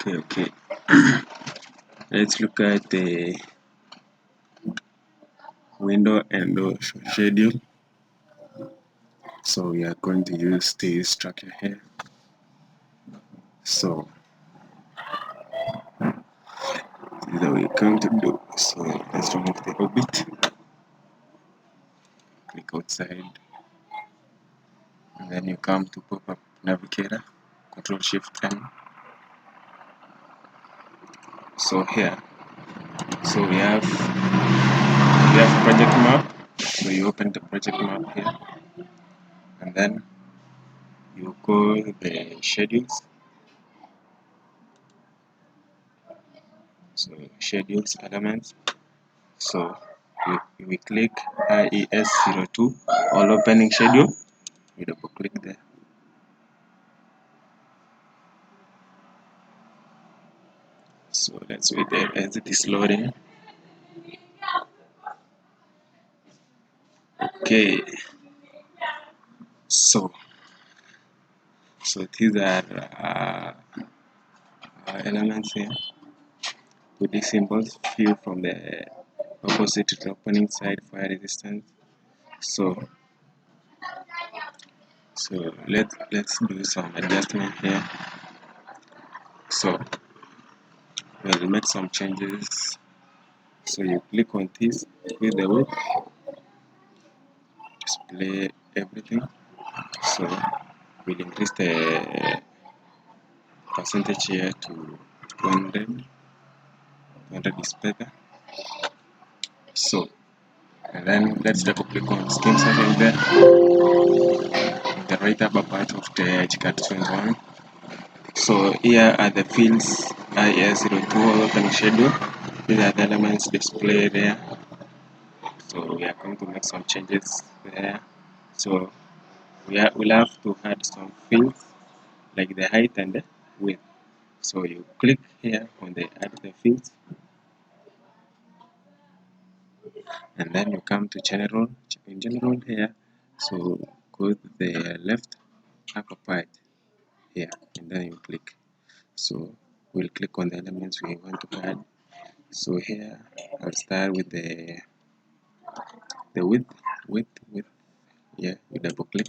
Okay. Let's look at the window and door schedule. So we are going to use this structure here. So this is what we're going to do. So let's remove the orbit. Click outside. And then you come to pop-up navigator. Control Shift M. So here. So we have project map. So you open the project map here. And then you go the schedules. So schedules elements. So we click IES02 all opening schedule. We double click there. So let's wait there as it is loading. Okay. So these are elements here. With these symbols, view from the opposite to the opening side, fire resistance. So let's do some adjustment here. So we'll make some changes. So you click on this with the width, display everything. So we'll increase the percentage here to 200. 200 is better. So and then let's double click on scheme setting there. The right upper part of the Archicad 21. So here are the fields IS02 open schedule. These are the elements displayed there. So we are going to make some changes there. So we'll have to add some fields like the height and the width. So you click here on the add the fields, and then you come to general. In general here, so go to the left upper part here, and then you click. So we'll click on the elements we want to add. So here I'll start with the width. Yeah, you double click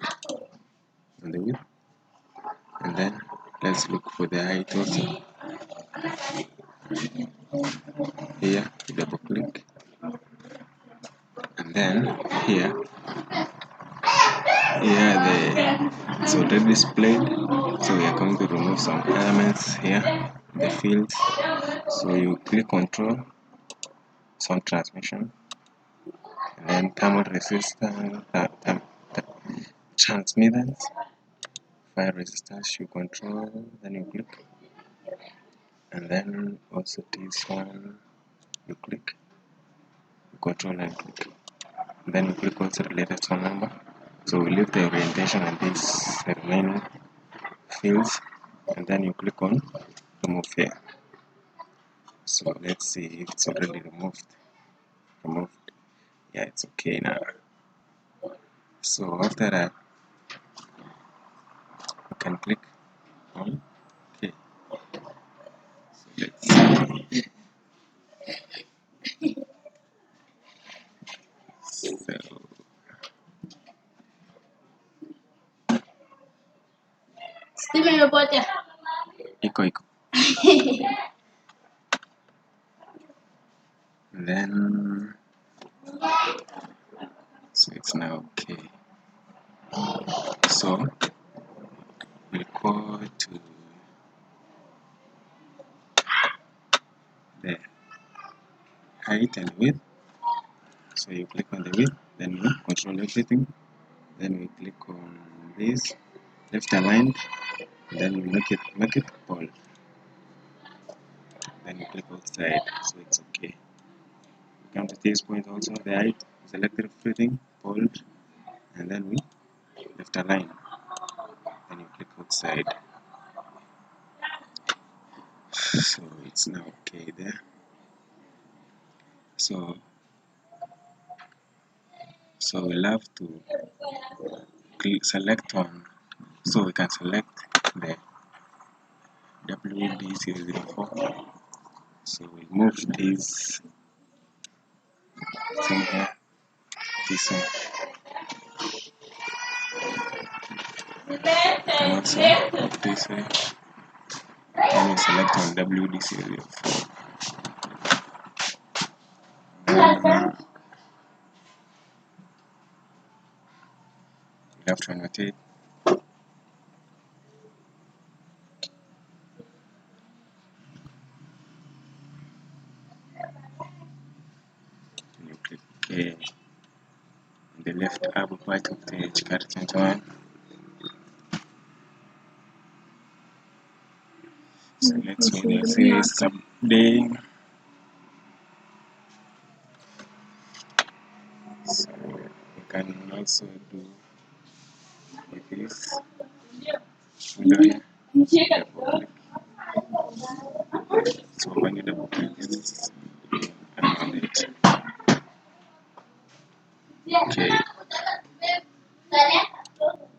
on the width, and then let's look for the height also. Here you double click, and then here it's already displayed. So we are going to remove some elements here, the fields. So you click control, sound transmission, and then thermal resistance, transmittance, fire resistance, you control, then you click, and then also this one, you click, you control and click, and then you click also related phone number. So we leave the orientation and these remaining fields, and then you click on remove here. So let's see if it's already removed. Yeah, it's okay now. So after that, you can click on okay. So let's see. So Steven Robotia. iko. Then so it's now okay. So we'll go to the height and width. So you click on the width, then you control everything, then we click on this left aligned, then we make it bold, then you click outside, so it's okay. We come to this point also, the height, select everything, bold, and then we left align, then you click outside. So it's now okay there. So we'll have to select on, so we can select WD004. So we move this thing here, this one. You can also move this way. Then we select on WD004. We have to annotate. You click OK. On the left upper part of the Archicad 21. So let's wait and see it's updating. So you can also do with this window here. Double click. So when you double click this, on it. Okay.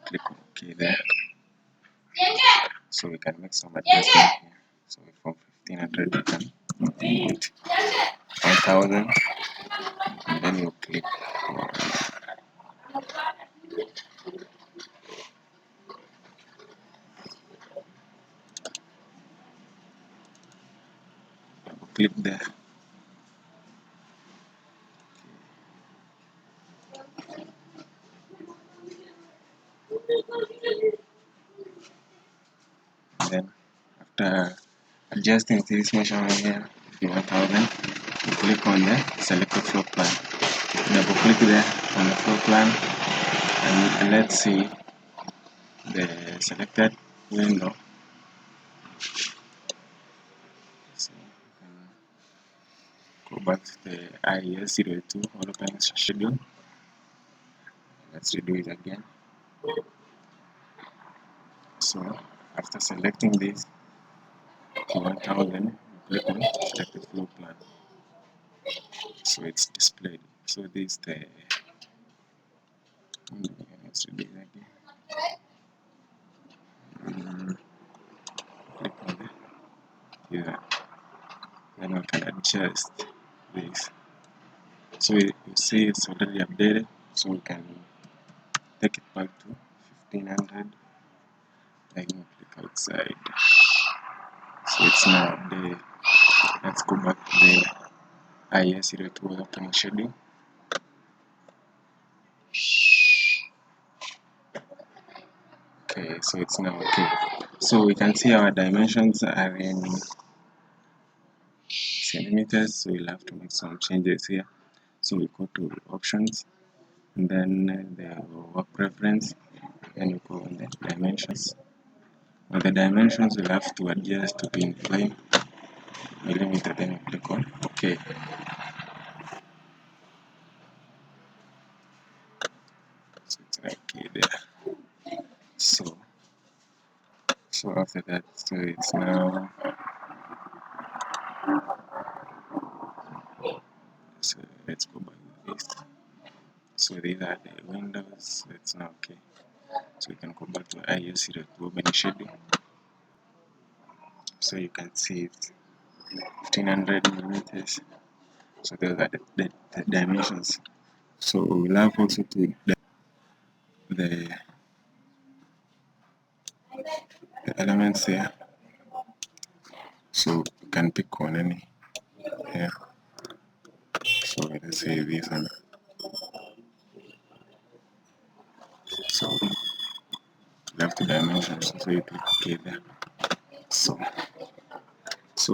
Click OK there. So we can make some adjustment here. So from 1500 we can put 1000, and then you click click there. Then after adjusting this measurement here, 1000, you click on the selected floor plan. Double click there on the floor plan, and let's see the selected window. So you can go back to the IES02 all opening schedule. Let's redo it again. So after selecting this 1000, you click on selected floor plan. So it's displayed. So this is the let's redo it again. Click on it. Yeah. Then we can adjust this. So you see it's already updated. So we can take it back to 1500. Then you click outside. So it's now updated. Let's go back to the IS02 opening schedule. Okay, so it's now okay. So we can see our dimensions are in centimeters, so we'll have to make some changes here. So we go to options, and then the work preference, and you go on the dimensions. On the dimensions, we'll have to adjust to be in plain millimeter, then you click on OK. So it's like okay there. So after that, so it's now. So let's go back to this. So these are the windows. So it's now okay. So you can go back to IS02 opening schedule. So you can see it's 1500 millimeters. So those are the dimensions. So we'll have also to the elements here. So you can pick one any here. So let's say this one. So you have the dimensions. So you click OK there. So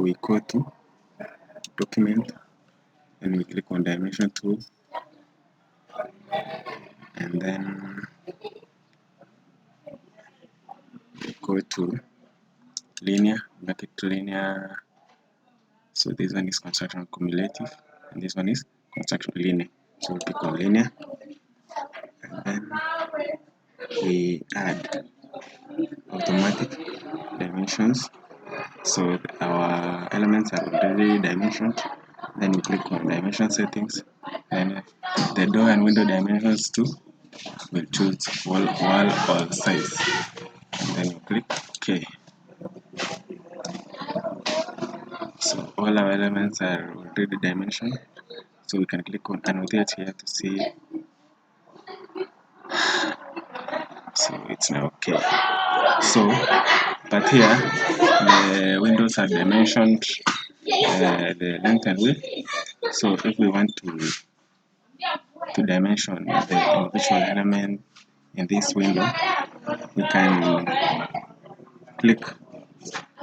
we go to document, and we click on dimension tool, and then we go to linear, make it linear. So this one is construction cumulative, and this one is construction linear. So we click on linear, and then we add automatic dimensions. So our elements are already dimensioned. Then we click on dimension settings, and the door and window dimensions too. We'll choose wall or size, and then you click OK. all our elements are already dimensioned, so we can click on annotate here to see. So it's now okay. So, but here the windows are dimensioned the length and width. So if we want to dimension the individual element in this window, we can click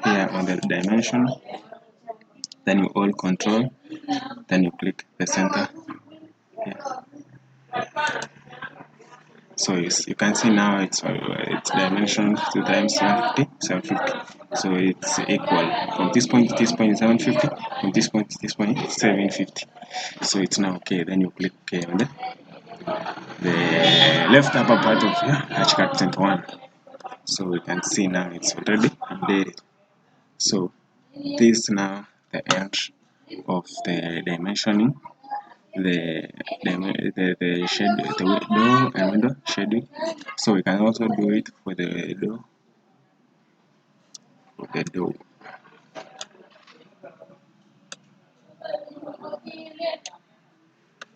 here on the dimension, then you hold control, then you click the center here. So you can see now it's dimensioned 2 times 750. So it's equal from this point to this point 750, from this point to this point 750. So it's now okay. Then you click OK on the left upper part of your Archicad 21. So we can see now it's already updated. So this is now the end of the dimensioning, the schedule, the door and window schedule. So we can also do it for the door.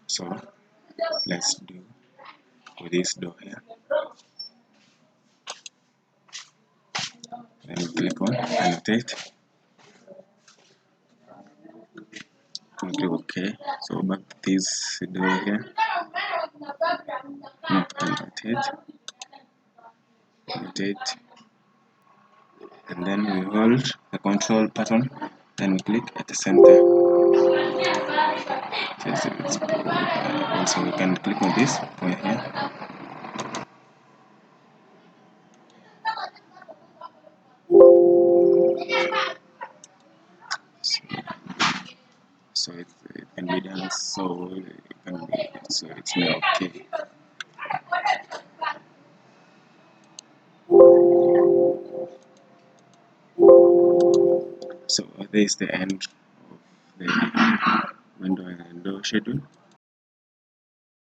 So let's do for this door here. Then we click on annotate. Click OK. So back to this door here. Not annotate, and then we hold the control button, then we click at the center. Also we can click on this point here. So it can be done, so it's now okay. So this is the end of the window and door schedule.